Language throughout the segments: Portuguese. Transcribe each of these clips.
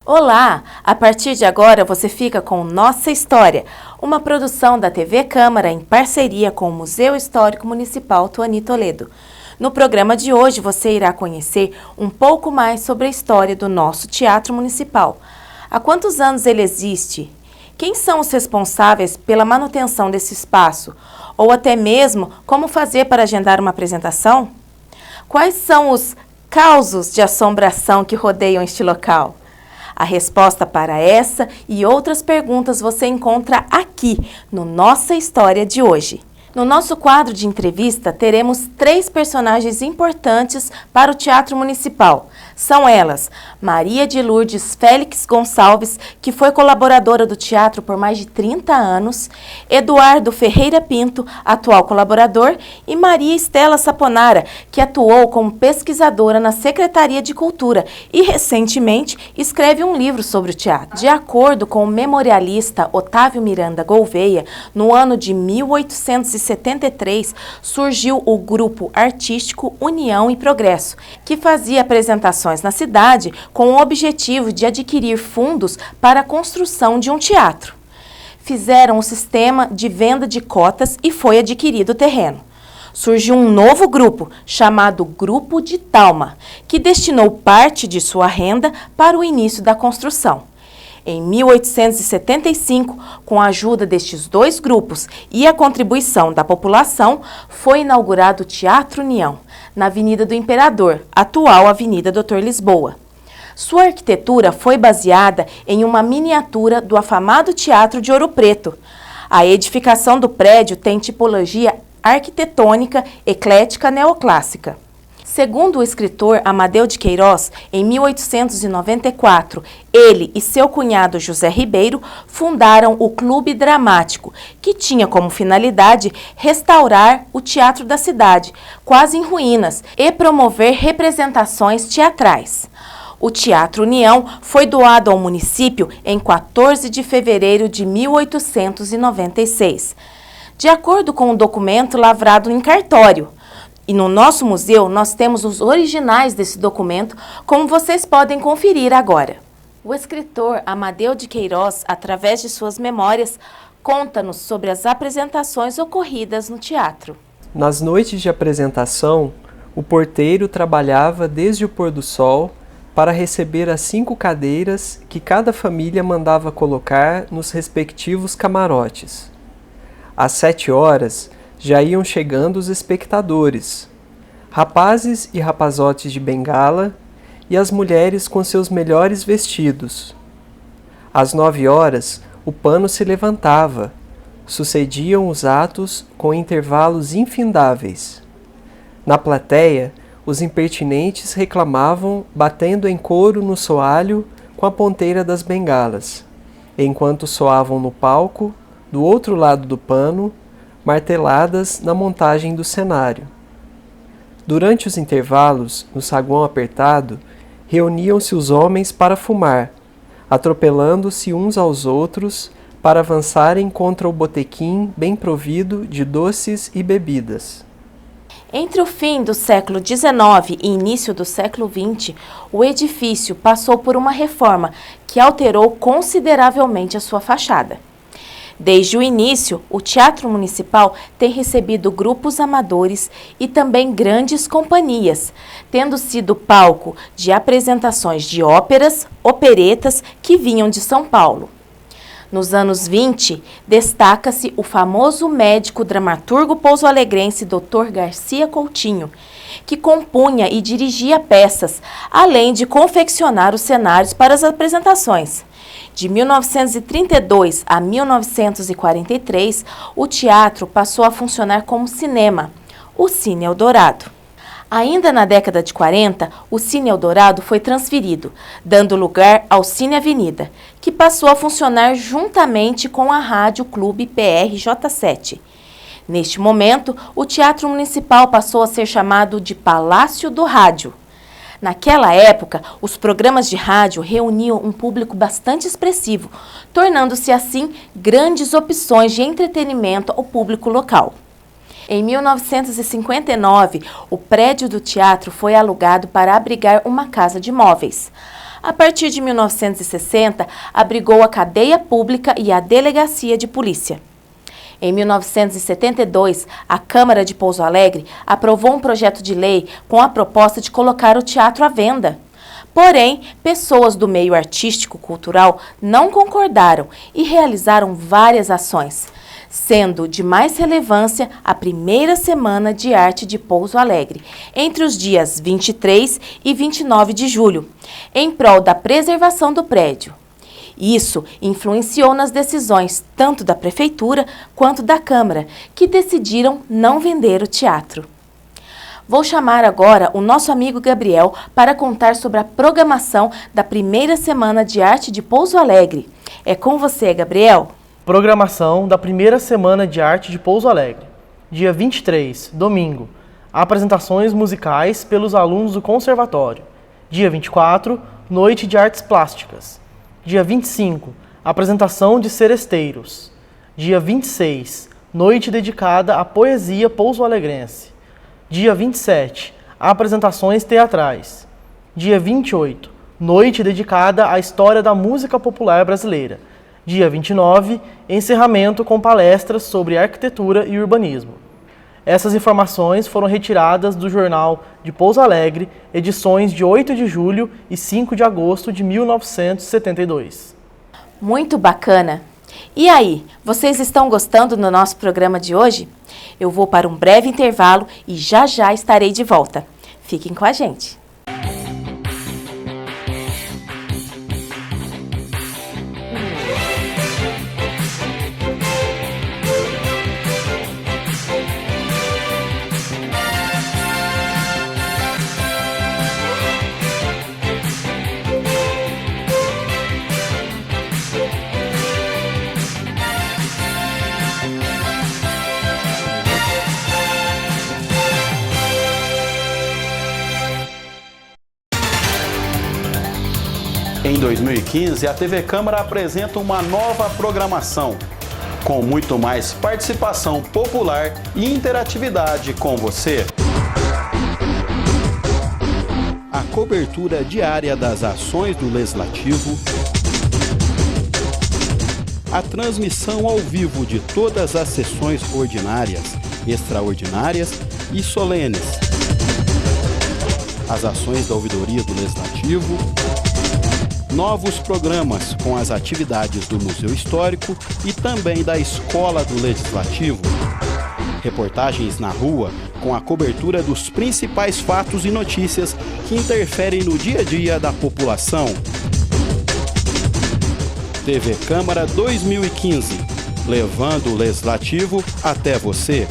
Olá! A partir de agora você fica com Nossa História, uma produção da TV Câmara em parceria com o Museu Histórico Municipal Tuani Toledo. No programa de hoje você irá conhecer um pouco mais sobre a história do nosso Teatro Municipal. Há quantos anos ele existe? Quem são os responsáveis pela manutenção desse espaço? Ou até mesmo como fazer para agendar uma apresentação? Quais são os causos de assombração que rodeiam este local? A resposta para essa e outras perguntas você encontra aqui no Nossa História de hoje. No nosso quadro de entrevista, teremos 3 personagens importantes para o Teatro Municipal. São elas, Maria de Lourdes Félix Gonçalves, que foi colaboradora do teatro por mais de 30 anos, Eduardo Ferreira Pinto, atual colaborador, e Maria Estela Saponara, que atuou como pesquisadora na Secretaria de Cultura e, recentemente, escreve um livro sobre o teatro. De acordo com o memorialista Otávio Miranda Gouveia, no ano de 1873, surgiu o grupo artístico União e Progresso, que fazia apresentações na cidade com o objetivo de adquirir fundos para a construção de um teatro. Fizeram o sistema de venda de cotas e foi adquirido o terreno. Surgiu um novo grupo, chamado Grupo de Talma, que destinou parte de sua renda para o início da construção. Em 1875, com a ajuda destes 2 grupos e a contribuição da população, foi inaugurado o Teatro União, na Avenida do Imperador, atual Avenida Doutor Lisboa. Sua arquitetura foi baseada em uma miniatura do afamado Teatro de Ouro Preto. A edificação do prédio tem tipologia arquitetônica eclética neoclássica. Segundo o escritor Amadeu de Queiroz, em 1894, ele e seu cunhado José Ribeiro fundaram o Clube Dramático, que tinha como finalidade restaurar o teatro da cidade, quase em ruínas, e promover representações teatrais. O Teatro União foi doado ao município em 14 de fevereiro de 1896, de acordo com um documento lavrado em cartório. E no nosso museu, nós temos os originais desse documento, como vocês podem conferir agora. O escritor Amadeu de Queiroz, através de suas memórias, conta-nos sobre as apresentações ocorridas no teatro. Nas noites de apresentação, o porteiro trabalhava desde o pôr do sol para receber as 5 cadeiras que cada família mandava colocar nos respectivos camarotes. Às 7 horas, já iam chegando os espectadores, rapazes e rapazotes de bengala e as mulheres com seus melhores vestidos. Às 9 horas, o pano se levantava, sucediam os atos com intervalos infindáveis. Na plateia, os impertinentes reclamavam, batendo em coro no soalho com a ponteira das bengalas, enquanto soavam no palco, do outro lado do pano, marteladas na montagem do cenário. Durante os intervalos, no saguão apertado, reuniam-se os homens para fumar, atropelando-se uns aos outros para avançarem contra o botequim bem provido de doces e bebidas. Entre o fim do século XIX e início do século XX, o edifício passou por uma reforma que alterou consideravelmente a sua fachada. Desde o início, o Teatro Municipal tem recebido grupos amadores e também grandes companhias, tendo sido palco de apresentações de óperas, operetas que vinham de São Paulo. Nos anos 20, destaca-se o famoso médico dramaturgo pouso-alegrense Dr. Garcia Coutinho, que compunha e dirigia peças, além de confeccionar os cenários para as apresentações. De 1932 a 1943, o teatro passou a funcionar como cinema, o Cine Eldorado. Ainda na década de 40, o Cine Eldorado foi transferido, dando lugar ao Cine Avenida, que passou a funcionar juntamente com a Rádio Clube PRJ7. Neste momento, o Teatro Municipal passou a ser chamado de Palácio do Rádio. Naquela época, os programas de rádio reuniam um público bastante expressivo, tornando-se assim grandes opções de entretenimento ao público local. Em 1959, o prédio do teatro foi alugado para abrigar uma casa de móveis. A partir de 1960, abrigou a cadeia pública e a delegacia de polícia. Em 1972, a Câmara de Pouso Alegre aprovou um projeto de lei com a proposta de colocar o teatro à venda. Porém, pessoas do meio artístico-cultural não concordaram e realizaram várias ações, sendo de mais relevância a primeira Semana de Arte de Pouso Alegre, entre os dias 23 e 29 de julho, em prol da preservação do prédio. Isso influenciou nas decisões tanto da Prefeitura quanto da Câmara, que decidiram não vender o teatro. Vou chamar agora o nosso amigo Gabriel para contar sobre a programação da primeira Semana de Arte de Pouso Alegre. É com você, Gabriel. Programação da primeira Semana de Arte de Pouso Alegre. Dia 23, domingo, apresentações musicais pelos alunos do Conservatório. Dia 24, Noite de Artes Plásticas. Dia 25, apresentação de seresteiros. Dia 26, noite dedicada à poesia pouso-alegrense. Dia 27, apresentações teatrais. Dia 28, noite dedicada à história da música popular brasileira. Dia 29, encerramento com palestras sobre arquitetura e urbanismo. Essas informações foram retiradas do Jornal de Pouso Alegre, edições de 8 de julho e 5 de agosto de 1972. Muito bacana! E aí, vocês estão gostando do nosso programa de hoje? Eu vou para um breve intervalo e já já estarei de volta. Fiquem com a gente! Em 2015, a TV Câmara apresenta uma nova programação, com muito mais participação popular e interatividade com você. A cobertura diária das ações do Legislativo, a transmissão ao vivo de todas as sessões ordinárias, extraordinárias e solenes, as ações da ouvidoria do Legislativo, novos programas com as atividades do Museu Histórico e também da Escola do Legislativo, reportagens na rua com a cobertura dos principais fatos e notícias que interferem no dia a dia da população. TV Câmara 2015, levando o Legislativo até você.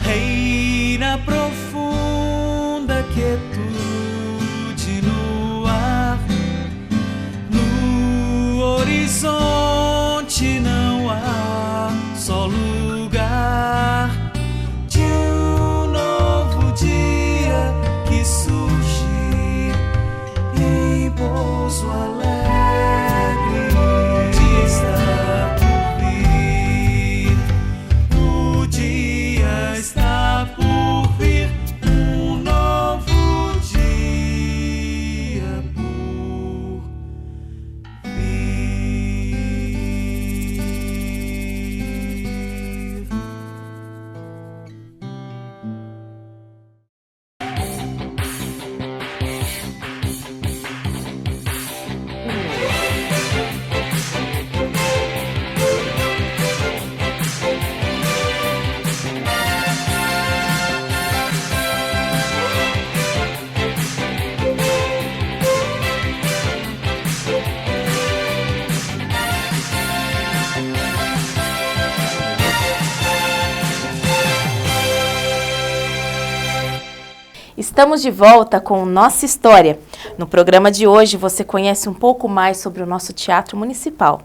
Reina profunda quietude no ar, no horizonte não há só lugar de um novo dia que surge em Pouso Alegre. O dia está por vir, o dia está por vir, um novo dia por vir. Estamos de volta com Nossa História. No programa de hoje você conhece um pouco mais sobre o nosso Teatro Municipal.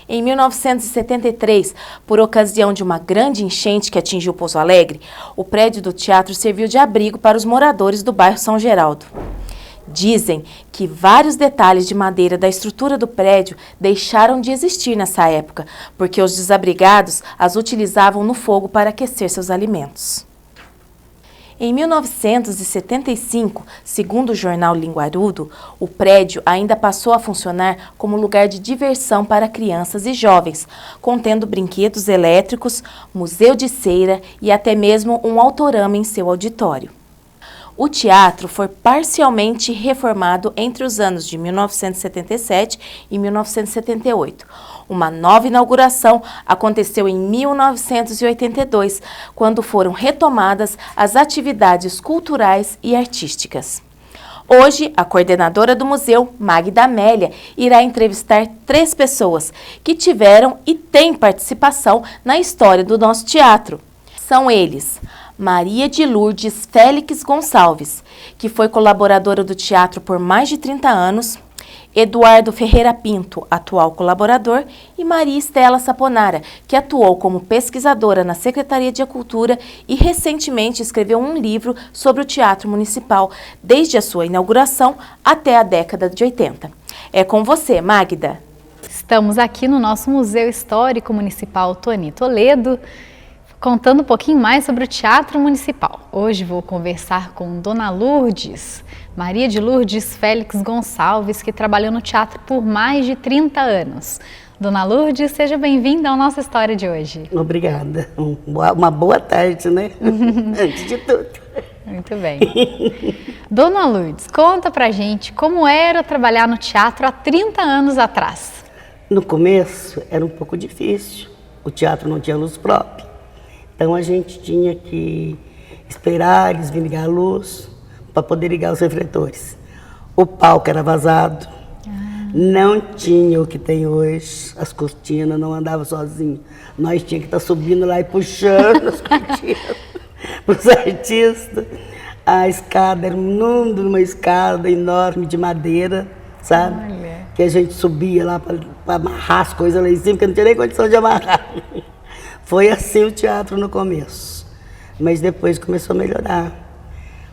Em 1973, por ocasião de uma grande enchente que atingiu Pouso Alegre, o prédio do teatro serviu de abrigo para os moradores do bairro São Geraldo. Dizem que vários detalhes de madeira da estrutura do prédio deixaram de existir nessa época, porque os desabrigados as utilizavam no fogo para aquecer seus alimentos. Em 1975, segundo o jornal Linguarudo, o prédio ainda passou a funcionar como lugar de diversão para crianças e jovens, contendo brinquedos elétricos, museu de cera e até mesmo um autorama em seu auditório. O teatro foi parcialmente reformado entre os anos de 1977 e 1978. Uma nova inauguração aconteceu em 1982, quando foram retomadas as atividades culturais e artísticas. Hoje, a coordenadora do museu, Magda Amélia, irá entrevistar 3 pessoas que tiveram e têm participação na história do nosso teatro. São eles: Maria de Lourdes Félix Gonçalves, que foi colaboradora do teatro por mais de 30 anos, Eduardo Ferreira Pinto, atual colaborador, e Maria Estela Saponara, que atuou como pesquisadora na Secretaria de Cultura e recentemente escreveu um livro sobre o Teatro Municipal, desde a sua inauguração até a década de 80. É com você, Magda. Estamos aqui no nosso Museu Histórico Municipal Tuani Toledo, contando um pouquinho mais sobre o Teatro Municipal. Hoje vou conversar com Dona Lourdes, Maria de Lourdes Félix Gonçalves, que trabalhou no teatro por mais de 30 anos. Dona Lourdes, seja bem-vinda à nossa história de hoje. Obrigada. Uma boa tarde, né? Antes de tudo. Muito bem. Dona Lourdes, conta pra gente como era trabalhar no teatro há 30 anos atrás. No começo era um pouco difícil. O teatro não tinha luz própria. Então a gente tinha que esperar eles virem ligar a luz para poder ligar os refletores. O palco era vazado, não tinha o que tem hoje, as cortinas não andavam sozinhas. Nós tínhamos que estar subindo lá e puxando as cortinas para os artistas. A escada era uma escada enorme de madeira, sabe? Olha. Que a gente subia lá para amarrar as coisas lá em cima, porque não tinha nem condição de amarrar. Foi assim o teatro no começo, mas depois começou a melhorar.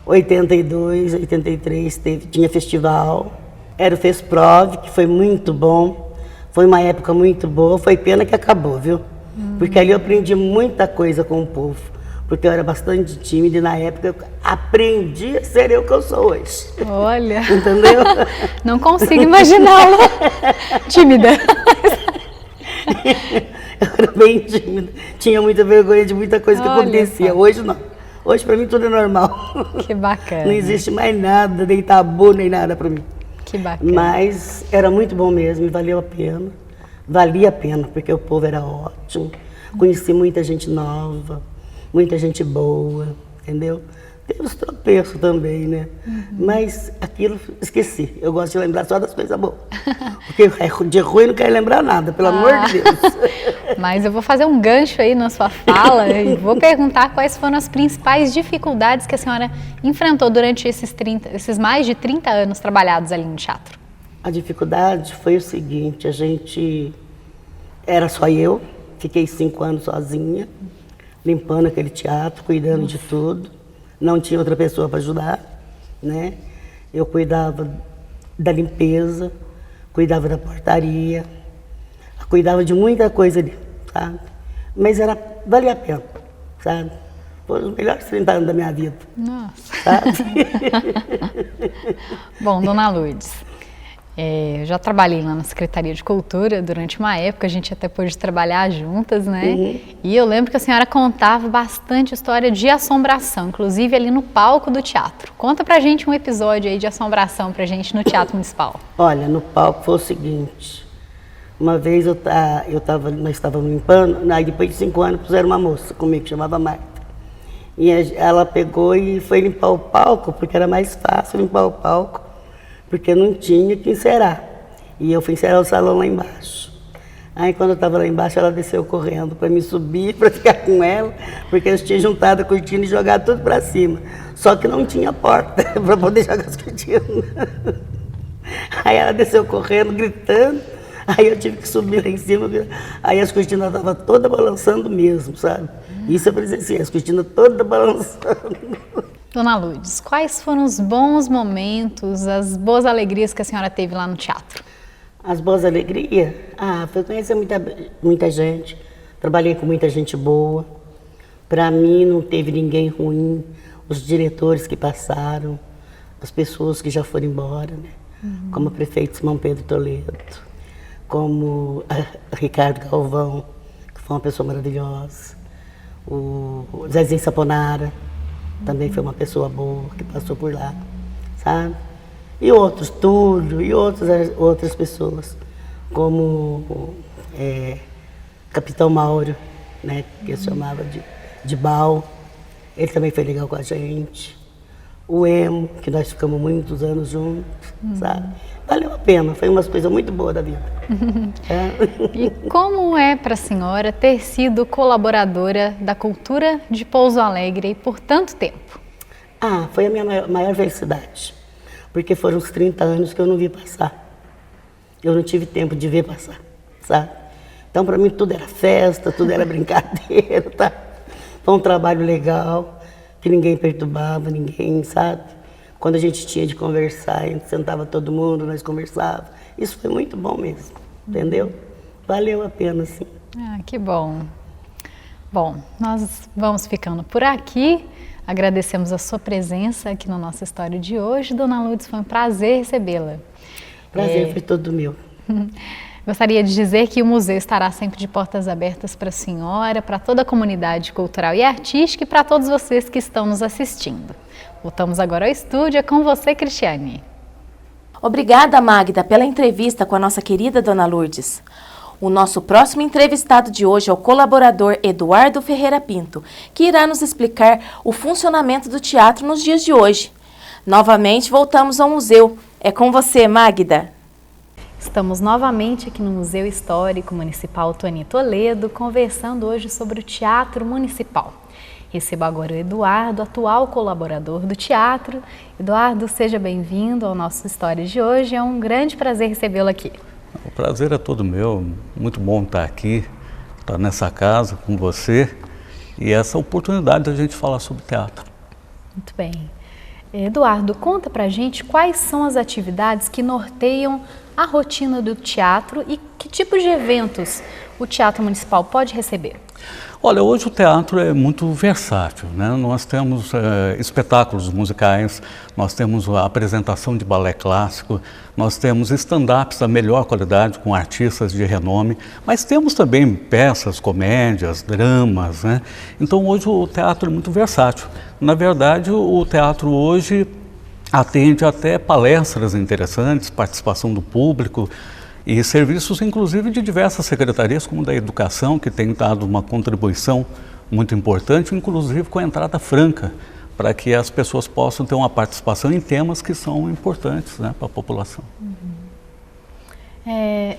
82, 83 tinha festival, era o Fesprov, que foi muito bom, foi uma época muito boa, foi pena que acabou, viu? Porque ali eu aprendi muita coisa com o povo, porque eu era bastante tímida e na época eu aprendi a ser eu que eu sou hoje. Olha, entendeu? Não consigo imaginá-la tímida. Eu era bem tímida, tinha muita vergonha de muita coisa que acontecia. Hoje não. Hoje pra mim tudo é normal. Que bacana. Não existe mais nada, nem tabu, nem nada pra mim. Que bacana. Mas era muito bom mesmo e valeu a pena. Valia a pena, porque o povo era ótimo. Conheci muita gente nova, muita gente boa, entendeu? Teve os tropeços também, né? Mas aquilo, esqueci. Eu gosto de lembrar só das coisas boas. Porque de ruim não quero lembrar nada, pelo amor de Deus. Mas eu vou fazer um gancho aí na sua fala e vou perguntar quais foram as principais dificuldades que a senhora enfrentou durante esses mais de 30 anos trabalhados ali no teatro. A dificuldade foi o seguinte, era só eu, fiquei 5 anos sozinha, limpando aquele teatro, cuidando de tudo. Não tinha outra pessoa para ajudar, né? Eu cuidava da limpeza, cuidava da portaria, cuidava de muita coisa ali, sabe? Mas valia a pena, sabe? Foram os melhores 30 anos da minha vida. Nossa. Sabe? Bom, Dona Lourdes, eu já trabalhei lá na Secretaria de Cultura durante uma época, a gente até pôde trabalhar juntas, né? E eu lembro que a senhora contava bastante história de assombração, inclusive ali no palco do teatro. Conta pra gente um episódio aí de assombração pra gente no Teatro Municipal. Olha, no palco foi o seguinte, uma vez nós estávamos limpando, aí depois de 5 anos puseram uma moça comigo, que chamava Marta. E ela pegou e foi limpar o palco, porque era mais fácil limpar o palco, porque não tinha que encerar. E eu fui encerar o salão lá embaixo. Aí quando eu estava lá embaixo, ela desceu correndo para me subir, para ficar com ela, porque eles tinham juntado a cortina e jogado tudo para cima. Só que não tinha porta para poder jogar as cortinas. Aí ela desceu correndo, gritando. Aí eu tive que subir lá em cima. Aí as cortinas estavam todas balançando mesmo, sabe? Isso eu presenciei, as cortinas todas balançando. Dona Lourdes, quais foram os bons momentos, as boas alegrias que a senhora teve lá no teatro? As boas alegrias? Foi conhecer muita gente, trabalhei com muita gente boa. Para mim não teve ninguém ruim. os diretores que passaram, as pessoas que já foram embora, né? Como o prefeito Simão Pedro Toledo, como Ricardo Galvão, que foi uma pessoa maravilhosa, o Zezinho Saponara, também foi uma pessoa boa, que passou por lá, sabe? E outros, Túlio, e outras pessoas, como Capitão Mauro, né, que eu chamava de Bal, ele também foi legal com a gente. O Emo, que nós ficamos muitos anos juntos, sabe? Valeu a pena, foi uma coisa muito boa da vida. E como é para a senhora ter sido colaboradora da cultura de Pouso Alegre por tanto tempo? Foi a minha maior felicidade, porque foram os 30 anos que eu não vi passar. Eu não tive tempo de ver passar, sabe? Então, para mim, tudo era festa, tudo era brincadeira, tá? Foi um trabalho legal, que ninguém perturbava, ninguém, sabe? Quando a gente tinha de conversar, a gente sentava todo mundo, nós conversávamos. Isso foi muito bom mesmo, entendeu? Valeu a pena, sim. Que bom. Bom, nós vamos ficando por aqui. Agradecemos a sua presença aqui na nossa história de hoje. Dona Lourdes, foi um prazer recebê-la. Prazer foi todo meu. Gostaria de dizer que o museu estará sempre de portas abertas para a senhora, para toda a comunidade cultural e artística e para todos vocês que estão nos assistindo. Voltamos agora ao estúdio, é com você, Cristiane. Obrigada, Magda, pela entrevista com a nossa querida Dona Lourdes. O nosso próximo entrevistado de hoje é o colaborador Eduardo Ferreira Pinto, que irá nos explicar o funcionamento do teatro nos dias de hoje. Novamente, voltamos ao museu. É com você, Magda. Estamos novamente aqui no Museu Histórico Municipal Toani Toledo, conversando hoje sobre o Teatro Municipal. Recebo agora o Eduardo, atual colaborador do teatro. Eduardo, seja bem-vindo ao nosso História de hoje. É um grande prazer recebê-lo aqui. O prazer é todo meu. Muito bom estar aqui, estar nessa casa com você e essa oportunidade de a gente falar sobre teatro. Muito bem. Eduardo, conta pra gente quais são as atividades que norteiam a rotina do teatro e que tipo de eventos o Teatro Municipal pode receber? Olha, hoje o teatro é muito versátil, né? Nós temos espetáculos musicais, nós temos a apresentação de balé clássico, nós temos stand-ups da melhor qualidade com artistas de renome, mas temos também peças, comédias, dramas, né? Então hoje o teatro é muito versátil. Na verdade, o teatro hoje atende até palestras interessantes, participação do público, e serviços, inclusive, de diversas secretarias, como da Educação, que tem dado uma contribuição muito importante, inclusive com a entrada franca, para que as pessoas possam ter uma participação em temas que são importantes, né, para a população.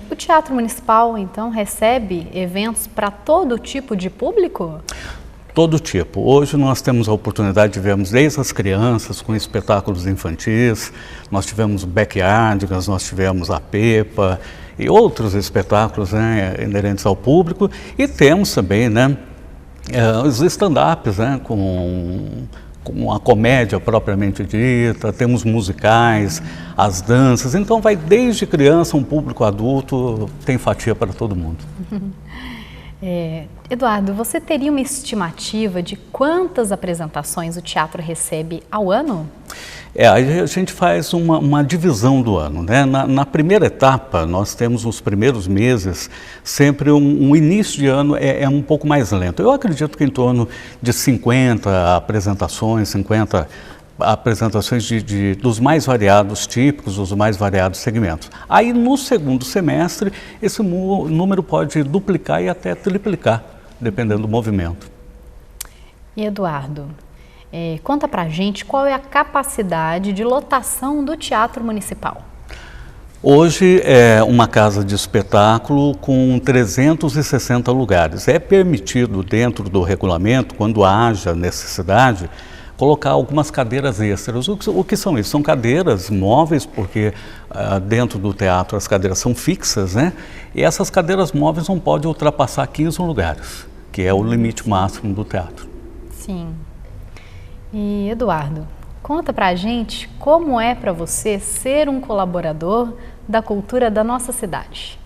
O Teatro Municipal, então, recebe eventos para todo tipo de público? Todo tipo. Hoje nós temos a oportunidade de vermos desde as crianças com espetáculos infantis, nós tivemos Backyardigans, nós tivemos a Pepa e outros espetáculos, né, inerentes ao público, e temos também, né, os stand-ups, né, com a comédia propriamente dita, temos musicais, as danças, então vai desde criança, um público adulto, tem fatia para todo mundo. Eduardo, você teria uma estimativa de quantas apresentações o teatro recebe ao ano? A gente faz uma divisão do ano, né? Na primeira etapa, nós temos os primeiros meses, sempre um início de ano é um pouco mais lento. Eu acredito que em torno de 50 apresentações dos mais variados típicos, dos mais variados segmentos. Aí no segundo semestre, esse número pode duplicar e até triplicar, dependendo do movimento. E Eduardo, conta pra gente qual é a capacidade de lotação do Teatro Municipal. Hoje é uma casa de espetáculo com 360 lugares. É permitido dentro do regulamento, quando haja necessidade, colocar algumas cadeiras extras. O que são isso? São cadeiras móveis, porque dentro do teatro as cadeiras são fixas, né? E essas cadeiras móveis não podem ultrapassar 15 lugares, que é o limite máximo do teatro. Sim. E Eduardo, conta pra gente como é para você ser um colaborador da cultura da nossa cidade.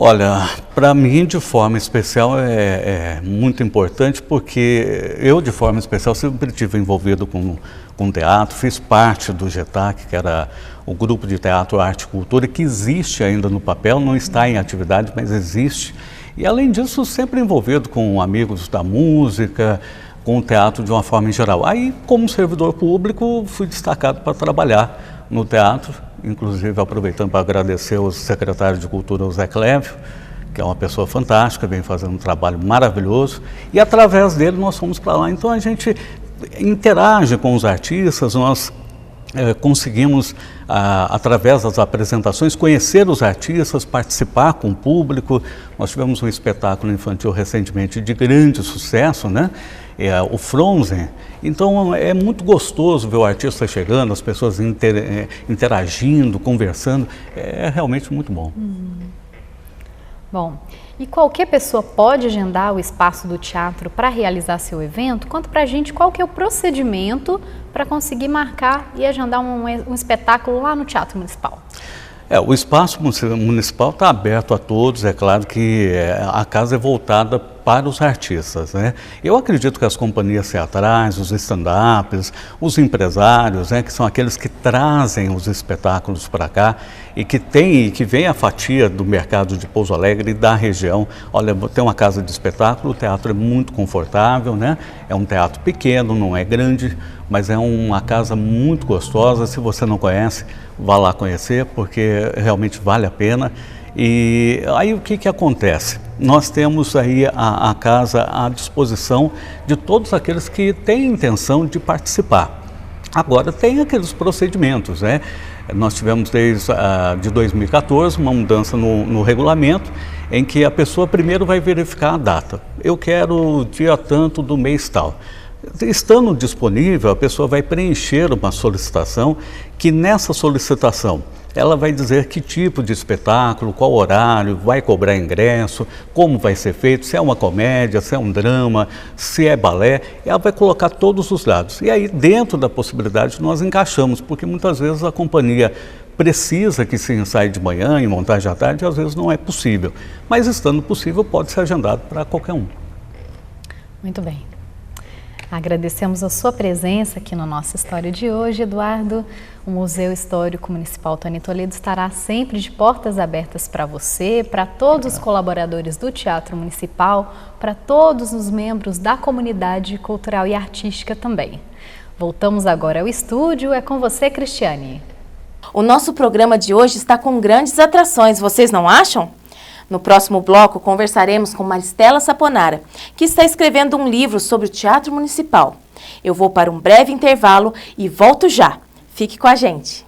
Olha, para mim, de forma especial, é muito importante porque eu, de forma especial, sempre estive envolvido com teatro, fiz parte do GETAC, que era o grupo de teatro, arte e cultura, que existe ainda no papel, não está em atividade, mas existe. E, além disso, sempre envolvido com amigos da música, com o teatro de uma forma em geral. Aí, como servidor público, fui destacado para trabalhar no teatro, inclusive aproveitando para agradecer ao secretário de Cultura, o Zé Clévio, que é uma pessoa fantástica, vem fazendo um trabalho maravilhoso, e através dele nós fomos para lá. Então a gente interage com os artistas, nós conseguimos, através das apresentações, conhecer os artistas, participar com o público. Nós tivemos um espetáculo infantil recentemente de grande sucesso, né? O Frozen. Então é muito gostoso ver o artista chegando, as pessoas interagindo, conversando. É realmente muito bom. Bom, e qualquer pessoa pode agendar o espaço do teatro para realizar seu evento? Conta pra gente qual que é o procedimento para conseguir marcar e agendar um espetáculo lá no Teatro Municipal. O espaço municipal está aberto a todos, é claro que a casa é voltada para os artistas, né? Eu acredito que as companhias teatrais, os stand-ups, os empresários, né, que são aqueles que trazem os espetáculos para cá e que vem a fatia do mercado de Pouso Alegre e da região. Olha, tem uma casa de espetáculo, o teatro é muito confortável, né? É um teatro pequeno, não é grande, mas é uma casa muito gostosa. Se você não conhece, vá lá conhecer, porque realmente vale a pena. E aí o que acontece? Nós temos aí a casa à disposição de todos aqueles que têm intenção de participar. Agora, tem aqueles procedimentos, né? Nós tivemos desde de 2014 uma mudança no regulamento, em que a pessoa primeiro vai verificar a data. Eu quero o dia tanto do mês tal. Estando disponível, a pessoa vai preencher uma solicitação, que nessa solicitação ela vai dizer que tipo de espetáculo, qual horário, vai cobrar ingresso, como vai ser feito, se é uma comédia, se é um drama, se é balé. Ela vai colocar todos os dados. E aí, dentro da possibilidade, nós encaixamos, porque muitas vezes a companhia precisa que se ensaie de manhã e montagem à tarde, e às vezes não é possível. Mas estando possível, pode ser agendado para qualquer um. Muito bem. Agradecemos a sua presença aqui no Nossa História de hoje, Eduardo. O Museu Histórico Municipal Tony Toledo estará sempre de portas abertas para você, para todos os colaboradores do Teatro Municipal, para todos os membros da comunidade cultural e artística também. Voltamos agora ao estúdio. É com você, Cristiane. O nosso programa de hoje está com grandes atrações, vocês não acham? No próximo bloco, conversaremos com Maristela Saponara, que está escrevendo um livro sobre o Teatro Municipal. Eu vou para um breve intervalo e volto já. Fique com a gente.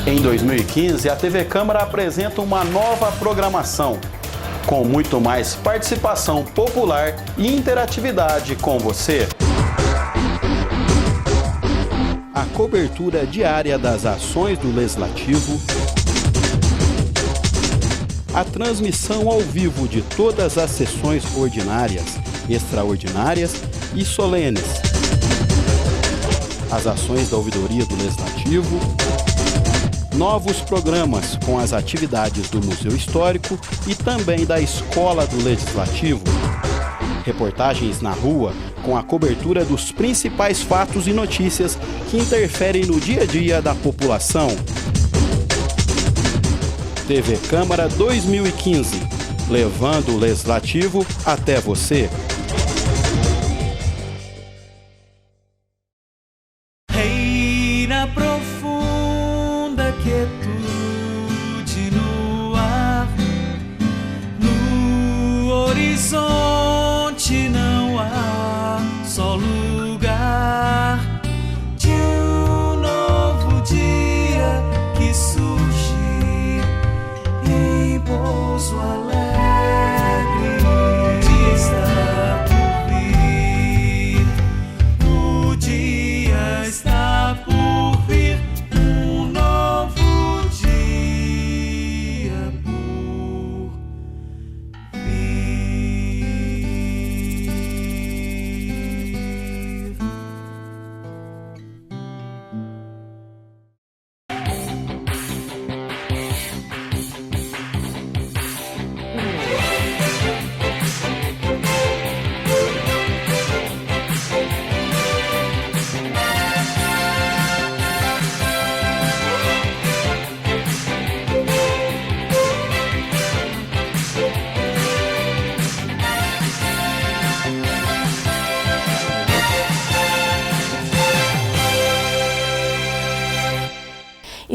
Em 2015, a TV Câmara apresenta uma nova programação, com muito mais participação popular e interatividade com você. A cobertura diária das ações do Legislativo, a transmissão ao vivo de todas as sessões ordinárias, extraordinárias e solenes, as ações da ouvidoria do Legislativo, novos programas com as atividades do Museu Histórico e também da Escola do Legislativo, reportagens na rua com a cobertura dos principais fatos e notícias que interferem no dia a dia da população. TV Câmara 2015, levando o Legislativo até você. Reina profunda quietude no ar, no horizonte não há só lugar de um novo dia que surge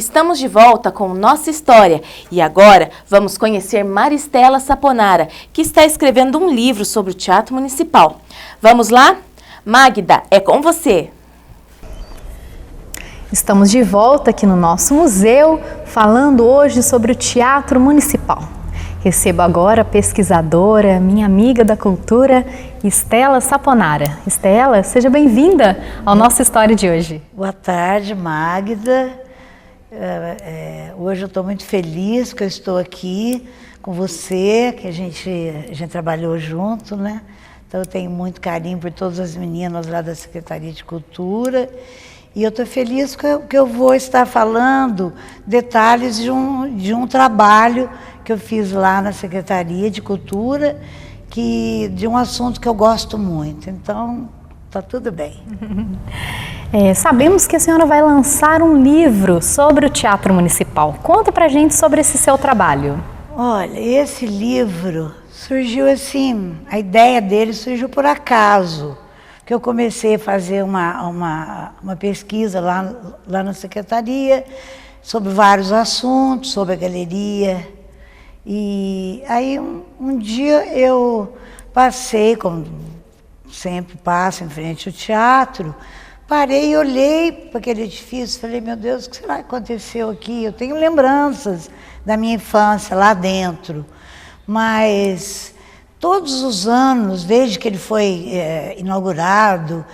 Estamos de volta com Nossa História e agora vamos conhecer Maristela Saponara, que está escrevendo um livro sobre o Teatro Municipal. Vamos lá? Magda, é com você! Estamos de volta aqui no nosso museu, falando hoje sobre o Teatro Municipal. Recebo agora a pesquisadora, minha amiga da cultura, Estela Saponara. Estela, seja bem-vinda ao Nossa História de hoje. Boa tarde, Magda. Hoje eu estou muito feliz que eu estou aqui com você, que a gente trabalhou junto, né? Então eu tenho muito carinho por todas as meninas lá da Secretaria de Cultura. E eu estou feliz que eu vou estar falando detalhes de um trabalho que eu fiz lá na Secretaria de Cultura, de um assunto que eu gosto muito. Então, está tudo bem. Sabemos que a senhora vai lançar um livro sobre o Teatro Municipal. Conta pra gente sobre esse seu trabalho. Olha, esse livro surgiu assim, a ideia dele surgiu por acaso. Que eu comecei a fazer uma pesquisa lá na Secretaria sobre vários assuntos, sobre a galeria. E aí um dia eu passei, como sempre passo em frente ao teatro, parei e olhei para aquele edifício, falei, meu Deus, o que será que aconteceu aqui? Eu tenho lembranças da minha infância lá dentro, mas todos os anos, desde que ele foi inaugurado,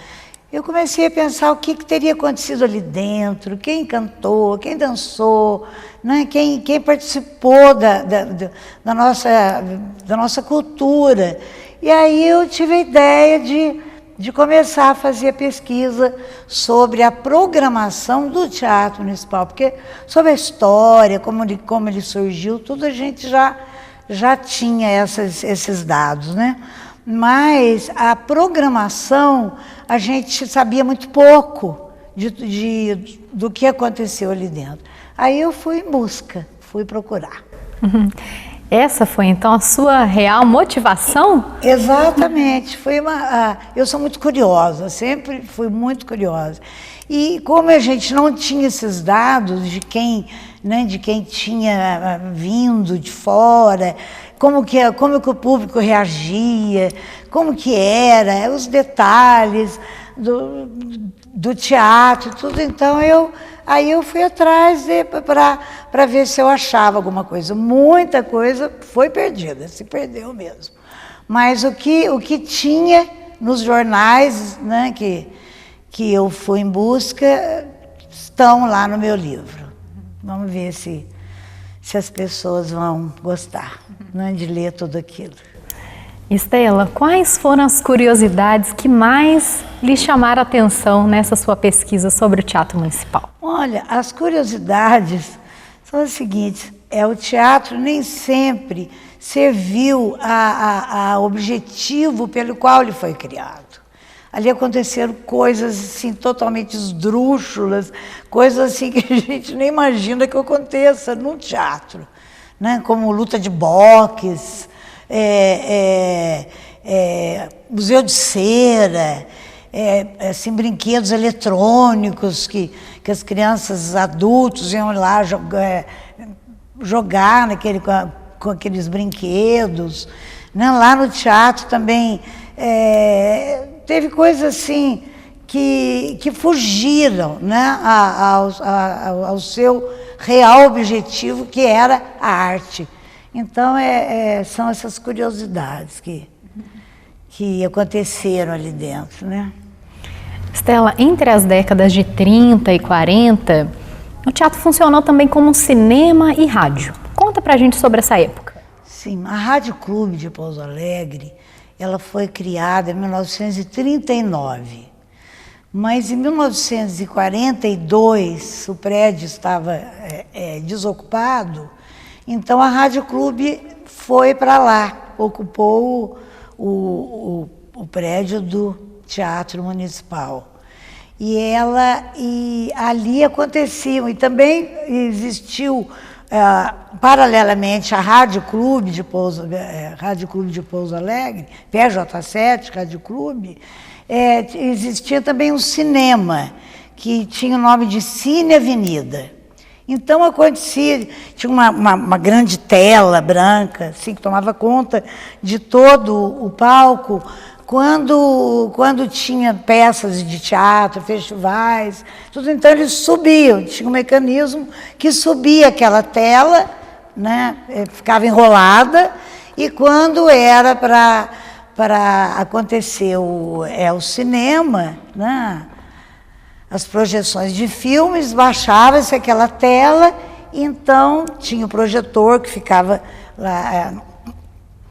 eu comecei a pensar o que teria acontecido ali dentro, quem cantou, quem dançou, né? quem participou da nossa cultura. E aí eu tive a ideia de começar a fazer a pesquisa sobre a programação do Teatro Municipal, porque sobre a história, como ele surgiu, tudo a gente já tinha esses dados, né? Mas a programação, a gente sabia muito pouco do que aconteceu ali dentro. Aí eu fui em busca, fui procurar. Essa foi então a sua real motivação? Exatamente, eu sou muito curiosa, sempre fui muito curiosa. E como a gente não tinha esses dados de quem tinha vindo de fora, como que o público reagia, como que era, os detalhes do teatro, tudo. Então aí eu fui atrás para ver se eu achava alguma coisa. Muita coisa foi perdida, se perdeu mesmo. Mas o que tinha nos jornais, né, que eu fui em busca, estão lá no meu livro. Vamos ver se as pessoas vão gostar, né, de ler tudo aquilo. Estela, quais foram as curiosidades que mais lhe chamaram a atenção nessa sua pesquisa sobre o Teatro Municipal? Olha, as curiosidades são as seguintes. O teatro nem sempre serviu a objetivo pelo qual ele foi criado. Ali aconteceram coisas assim, totalmente esdrúxulas, coisas assim que a gente nem imagina que aconteça num teatro, né? Como luta de boques, museu de cera, assim, brinquedos eletrônicos que as crianças, adultos iam lá jogar com aqueles brinquedos, né? Lá no teatro também teve coisas assim que fugiram, né, ao seu real objetivo, que era a arte. Então são essas curiosidades que aconteceram ali dentro, né? Estela, entre as décadas de 30 e 40, o teatro funcionou também como cinema e rádio. Conta pra gente sobre essa época. Sim, a Rádio Clube de Pouso Alegre, ela foi criada em 1939, mas em 1942 o prédio estava desocupado, então a Rádio Clube foi para lá, ocupou o prédio do Teatro Municipal. E ali aconteciam, e também existiu paralelamente à Rádio Clube de Pouso Alegre, PJ7, Rádio Clube, existia também um cinema que tinha o nome de Cine Avenida. Então acontecia, tinha uma grande tela branca, assim, que tomava conta de todo o palco. Quando tinha peças de teatro, festivais, tudo, então eles subiam, tinha um mecanismo que subia aquela tela, né, ficava enrolada, e quando era para acontecer o cinema, né, as projeções de filmes, baixava-se aquela tela, então tinha o projetor que ficava lá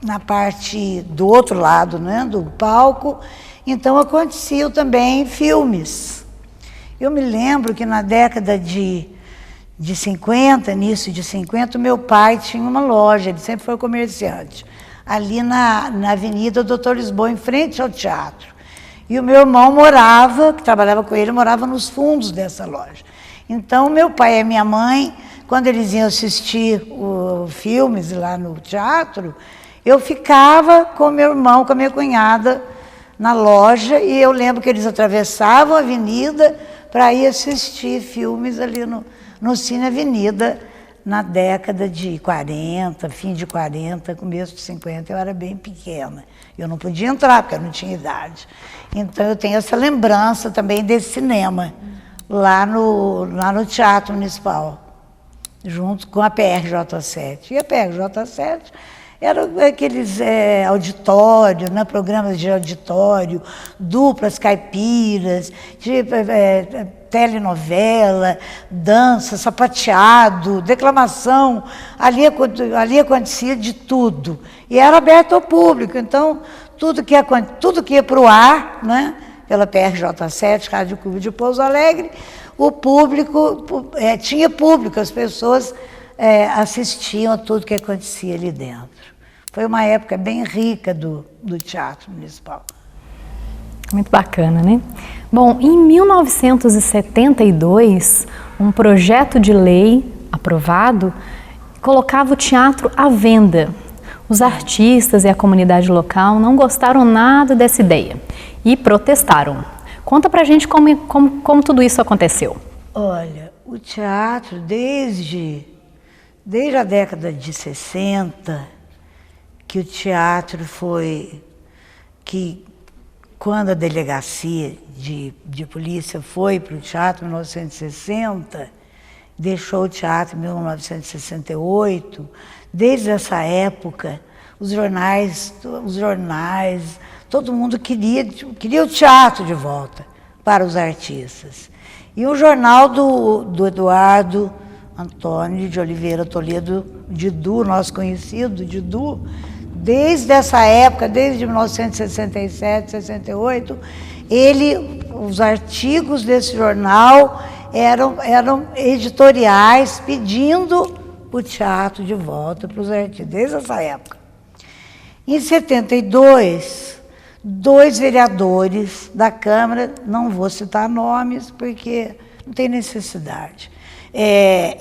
na parte do outro lado, né, do palco, então aconteciam também filmes. Eu me lembro que na década de 50, início de 50, meu pai tinha uma loja, ele sempre foi comerciante, ali na Avenida Doutor Lisboa, em frente ao teatro. E o meu irmão morava, que trabalhava com ele, morava nos fundos dessa loja. Então, meu pai e minha mãe, quando eles iam assistir filmes lá no teatro, eu ficava com meu irmão, com a minha cunhada, na loja, e eu lembro que eles atravessavam a avenida para ir assistir filmes ali no Cine Avenida, na década de 40, fim de 40, começo de 50, eu era bem pequena. Eu não podia entrar, porque eu não tinha idade. Então, eu tenho essa lembrança também desse cinema, lá no Teatro Municipal, junto com a PRJ7. E a PRJ7 era aqueles auditórios, né, programas de auditório, duplas caipiras, telenovela, dança, sapateado, declamação. Ali acontecia de tudo. E era aberto ao público, então tudo que ia para o ar, né, pela PRJ7, Rádio Clube de Pouso Alegre, o público, tinha público, as pessoas assistiam a tudo que acontecia ali dentro. Foi uma época bem rica do Teatro Municipal. Muito bacana, né? Bom, em 1972, um projeto de lei aprovado colocava o teatro à venda. Os artistas e a comunidade local não gostaram nada dessa ideia e protestaram. Conta pra gente como tudo isso aconteceu. Olha, o teatro, desde a década de 60, que o teatro quando a delegacia de polícia foi para o teatro em 1960, deixou o teatro em 1968, desde essa época, os jornais, todo mundo queria o teatro de volta para os artistas. E o jornal do Eduardo Antônio de Oliveira Toledo, Didu, nosso conhecido Didu, desde essa época, desde 1967, 68, os artigos desse jornal eram editoriais pedindo o teatro de volta para os artistas, desde essa época. Em 72, 2 vereadores da Câmara, não vou citar nomes porque não tem necessidade,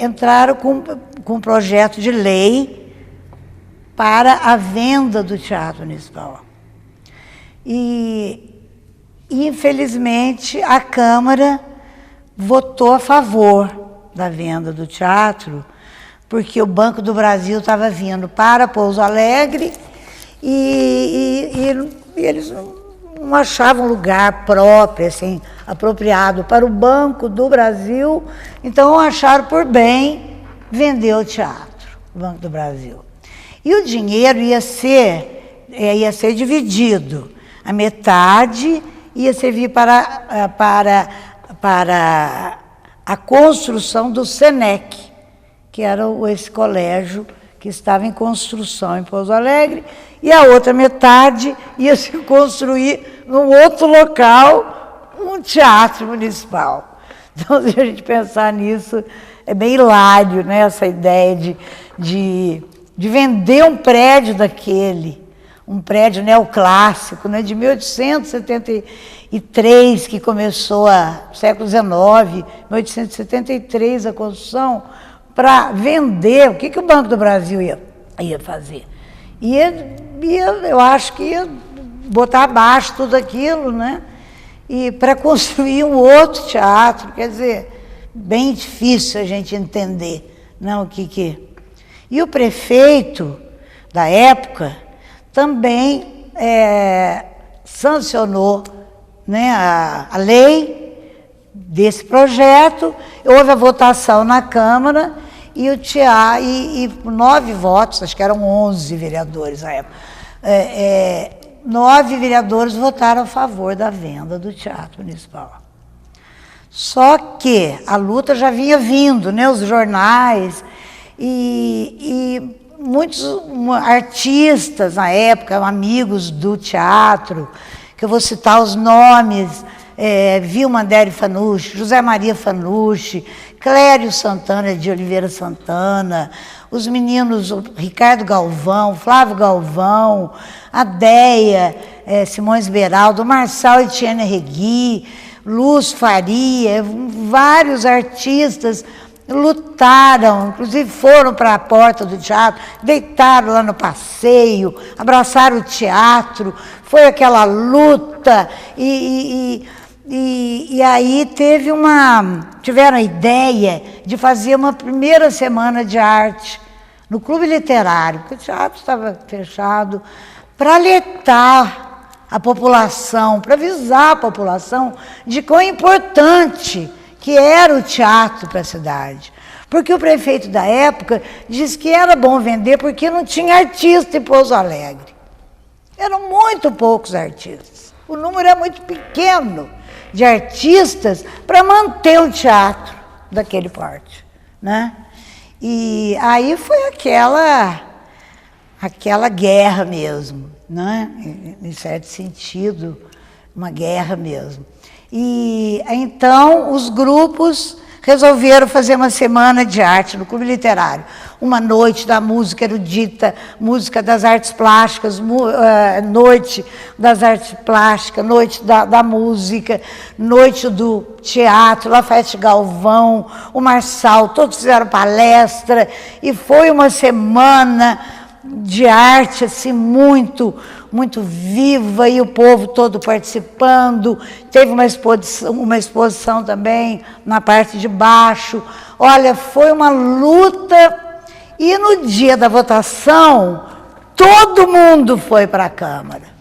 entraram com um projeto de lei para a venda do Teatro Municipal. E, infelizmente, a Câmara votou a favor da venda do teatro, porque o Banco do Brasil estava vindo para Pouso Alegre e eles não achavam lugar próprio, assim, apropriado para o Banco do Brasil, então acharam por bem vender o teatro, o Banco do Brasil. E o dinheiro ia ser dividido. A metade ia servir para a construção do SENEC, que era esse colégio que estava em construção em Pouso Alegre, e a outra metade ia se construir num outro local, um teatro municipal. Então, se a gente pensar nisso, é bem hilário, né, essa ideia de vender um prédio daquele, um prédio neoclássico, né, de 1873, que começou século XIX, 1873 a construção, para vender. O que o Banco do Brasil ia fazer? Eu acho que ia botar abaixo tudo aquilo, né, e para construir um outro teatro. Quer dizer, bem difícil a gente entender, não, o que. E o prefeito da época também sancionou, né, a lei desse projeto, houve a votação na Câmara e o teatro, e 9 votos, acho que eram 11 vereadores na época, 9 vereadores votaram a favor da venda do Teatro Municipal. Só que a luta já vinha vindo, né, os jornais e muitos artistas na época, amigos do teatro, que eu vou citar os nomes, Vilma-Dere Fanucci, José Maria Fanucci, Clério Santana de Oliveira Santana, os meninos Ricardo Galvão, Flávio Galvão, a Deia, Simões Beraldo, Marçal Etienne Regui, Luz Faria, vários artistas lutaram, inclusive foram para a porta do teatro, deitaram lá no passeio, abraçaram o teatro, foi aquela luta e aí tiveram a ideia de fazer uma primeira semana de arte no Clube Literário, porque o teatro estava fechado, para alertar a população, para avisar a população de quão importante que era o teatro para a cidade. Porque o prefeito da época disse que era bom vender porque não tinha artista em Pouso Alegre. Eram muito poucos artistas. O número é muito pequeno de artistas para manter um teatro daquele porte, né? E aí foi aquela guerra mesmo, né? Em certo sentido, uma guerra mesmo. E então os grupos resolveram fazer uma semana de arte no Clube Literário. Uma noite da música erudita, música das artes plásticas, noite das artes plásticas, noite da música, noite do teatro, Lafayette Galvão, o Marçal, todos fizeram palestra e foi uma semana de arte assim muito viva e o povo todo participando. Teve uma exposição também na parte de baixo. Olha, foi uma luta e no dia da votação todo mundo foi para a Câmara.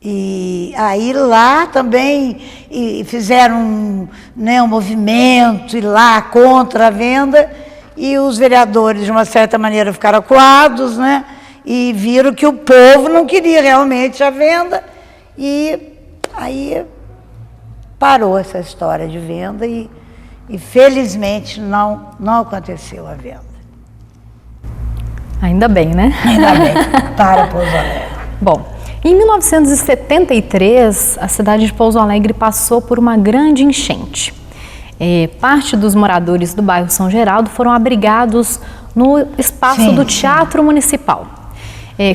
E aí lá também fizeram um movimento e lá contra a venda. E os vereadores, de uma certa maneira, ficaram acuados, né? E viram que o povo não queria realmente a venda. E aí parou essa história de venda e felizmente não aconteceu a venda. Ainda bem, né? Ainda bem, para Pouso Alegre. Bom, em 1973, a cidade de Pouso Alegre passou por uma grande enchente. Parte dos moradores do bairro São Geraldo foram abrigados no espaço do Teatro Municipal.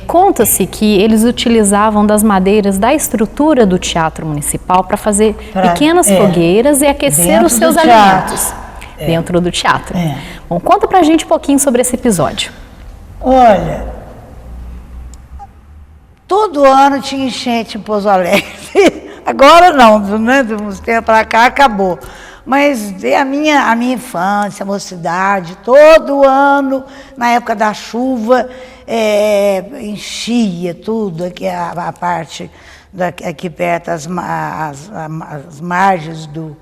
Conta-se que eles utilizavam das madeiras da estrutura do Teatro Municipal para fazer pequenas fogueiras e aquecer os seus alimentos dentro do teatro. Bom, conta pra gente um pouquinho sobre esse episódio. Olha, todo ano tinha enchente em Pouso Alegre. Agora não, né? De uns tempos para cá acabou. Mas a minha infância, a mocidade, todo ano, na época da chuva, enchia tudo, aqui a parte aqui perto, as margens do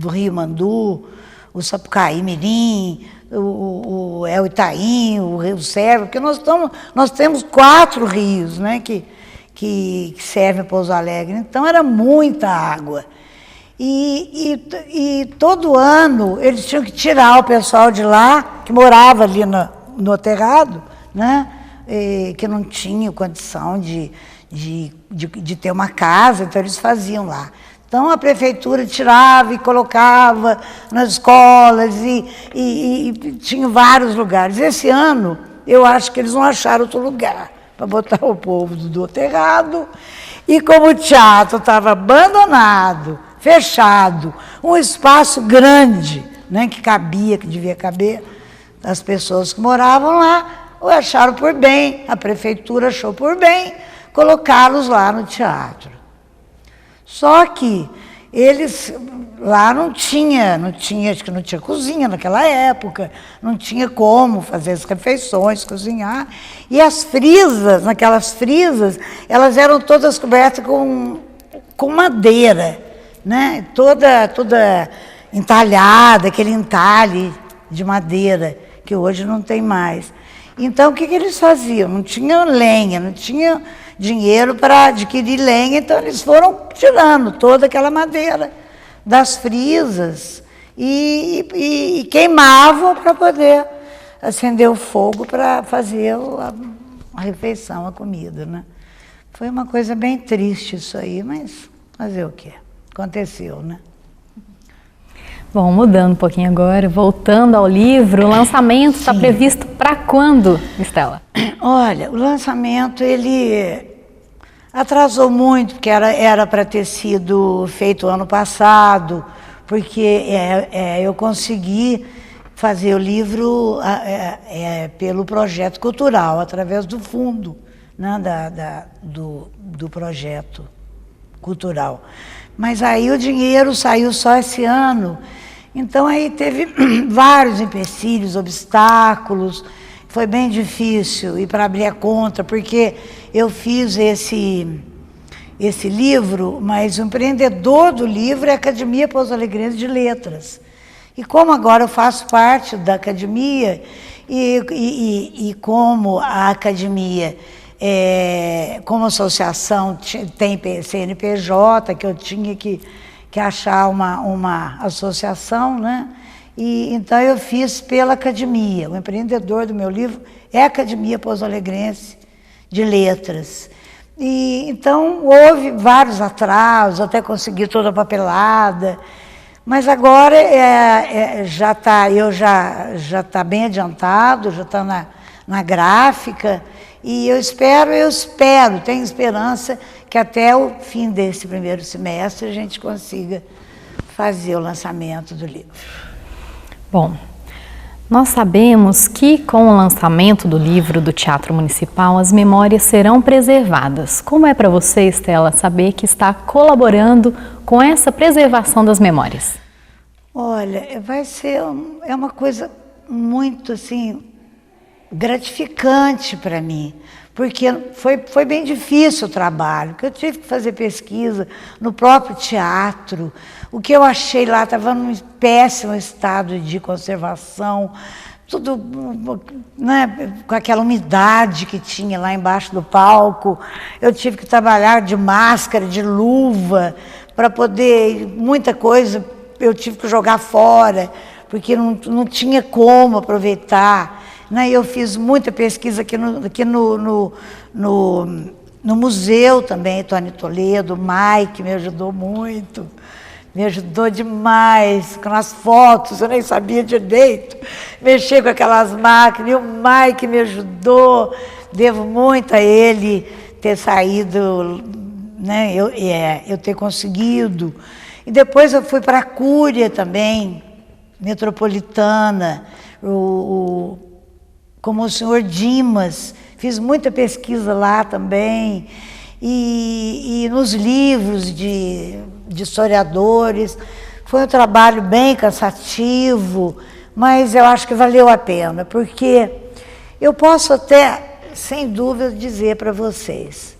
Rio Mandu, o Sapucaí Mirim, o Itaim, o Rio Servo, porque nós temos 4 rios, né, que servem Pouso Alegre, então era muita água. E todo ano eles tinham que tirar o pessoal de lá, que morava ali no terrado, né? Que não tinha condição de ter uma casa, então eles faziam lá. Então a prefeitura tirava e colocava nas escolas e tinha vários lugares. Esse ano eu acho que eles não acharam outro lugar para botar o povo do terrado. E como o teatro estava abandonado, fechado, um espaço grande, né, que devia caber as pessoas que moravam lá, acharam por bem, a prefeitura achou por bem colocá-los lá no teatro. Só que eles lá não tinha, acho que não tinha cozinha naquela época, não tinha como fazer as refeições, cozinhar. E as frisas, naquelas frisas, elas eram todas cobertas com madeira, né? Toda entalhada, aquele entalhe de madeira, que hoje não tem mais. Então, o que eles faziam? Não tinha lenha, não tinha dinheiro para adquirir lenha, então eles foram tirando toda aquela madeira das frisas e queimavam para poder acender o fogo para fazer a refeição, a comida, né? Foi uma coisa bem triste isso aí, mas fazer o quê? Aconteceu, né? Bom, mudando um pouquinho agora, voltando ao livro, o lançamento está previsto para quando, Estela? Olha, o lançamento ele atrasou muito, porque era para ter sido feito ano passado, porque eu consegui fazer o livro pelo projeto cultural, através do fundo, né, do projeto cultural. Mas aí o dinheiro saiu só esse ano, então aí teve vários empecilhos, obstáculos, foi bem difícil ir para abrir a conta, porque eu fiz esse livro, mas o empreendedor do livro é a Academia Pouso Alegrense de Letras. E como agora eu faço parte da academia, e como a academia, como associação, tem CNPJ, que eu tinha que achar uma associação, né? E então eu fiz pela academia. O empreendedor do meu livro é a Academia Pouso Alegrense de Letras. E então houve vários atrasos, até conseguir toda a papelada. Mas agora já está bem adiantado, já está na gráfica. E eu espero, tenho esperança que até o fim desse primeiro semestre a gente consiga fazer o lançamento do livro. Bom, nós sabemos que com o lançamento do livro do Teatro Municipal, as memórias serão preservadas. Como é para você, Estela, saber que está colaborando com essa preservação das memórias? Olha, é uma coisa muito, assim, gratificante para mim, porque foi bem difícil o trabalho, porque eu tive que fazer pesquisa no próprio teatro. O que eu achei lá estava num péssimo estado de conservação, tudo, né, com aquela umidade que tinha lá embaixo do palco. Eu tive que trabalhar de máscara, de luva, para poder, muita coisa eu tive que jogar fora, porque não tinha como aproveitar. Né? Eu fiz muita pesquisa aqui no museu também, Tony Toledo, o Mike me ajudou muito, me ajudou demais, com as fotos, eu nem sabia direito, mexer com aquelas máquinas, e o Mike me ajudou, devo muito a ele ter saído, né? Eu ter conseguido. E depois eu fui para a Cúria também, metropolitana, como o senhor Dimas, fiz muita pesquisa lá também, e nos livros de historiadores. Foi um trabalho bem cansativo, mas eu acho que valeu a pena, porque eu posso até, sem dúvida, dizer para vocês,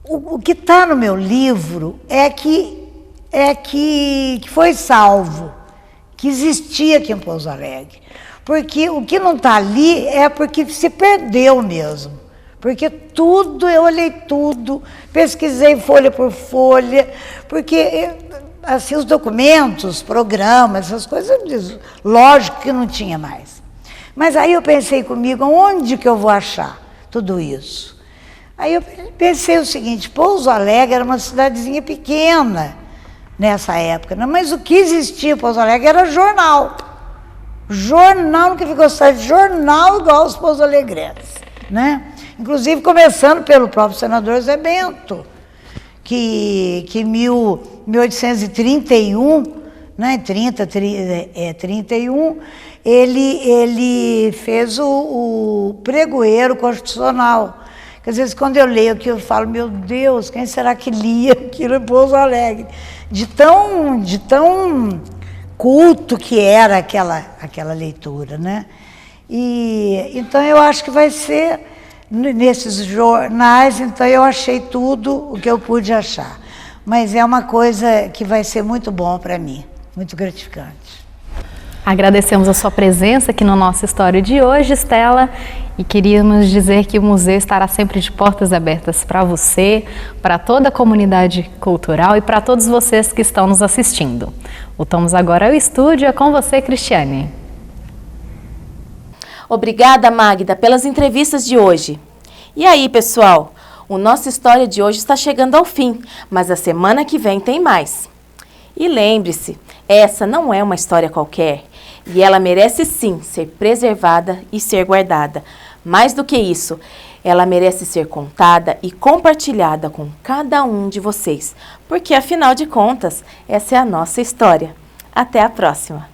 o que está no meu livro é que foi salvo, que existia aqui em Pouso Alegre. Porque o que não está ali é porque se perdeu mesmo. Porque tudo, eu olhei tudo, pesquisei folha por folha, porque assim, os documentos, programas, essas coisas, lógico que não tinha mais. Mas aí eu pensei comigo, onde que eu vou achar tudo isso? Aí eu pensei o seguinte, Pouso Alegre era uma cidadezinha pequena nessa época, né? Mas o que existia em Pouso Alegre era jornal. Jornal, nunca ficou de jornal igual os Pouso Alegrenses, né? Inclusive começando pelo próprio senador Zé Bento, que em 1831, né, 31, ele fez o pregoeiro constitucional, Porque às vezes quando eu leio aquilo, eu falo, meu Deus, quem será que lia aquilo em Pouso Alegre? De tão culto que era aquela leitura, né? E então eu acho que vai ser nesses jornais, então eu achei tudo o que eu pude achar. Mas é uma coisa que vai ser muito bom para mim, muito gratificante. Agradecemos a sua presença aqui no Nossa História de hoje, Estela, e queríamos dizer que o museu estará sempre de portas abertas para você, para toda a comunidade cultural e para todos vocês que estão nos assistindo. Voltamos agora ao estúdio, é com você, Cristiane. Obrigada, Magda, pelas entrevistas de hoje. E aí, pessoal? O Nossa História de hoje está chegando ao fim, mas a semana que vem tem mais. E lembre-se, essa não é uma história qualquer, e ela merece sim ser preservada e ser guardada. Mais do que isso, ela merece ser contada e compartilhada com cada um de vocês, porque afinal de contas, essa é a nossa história. Até a próxima!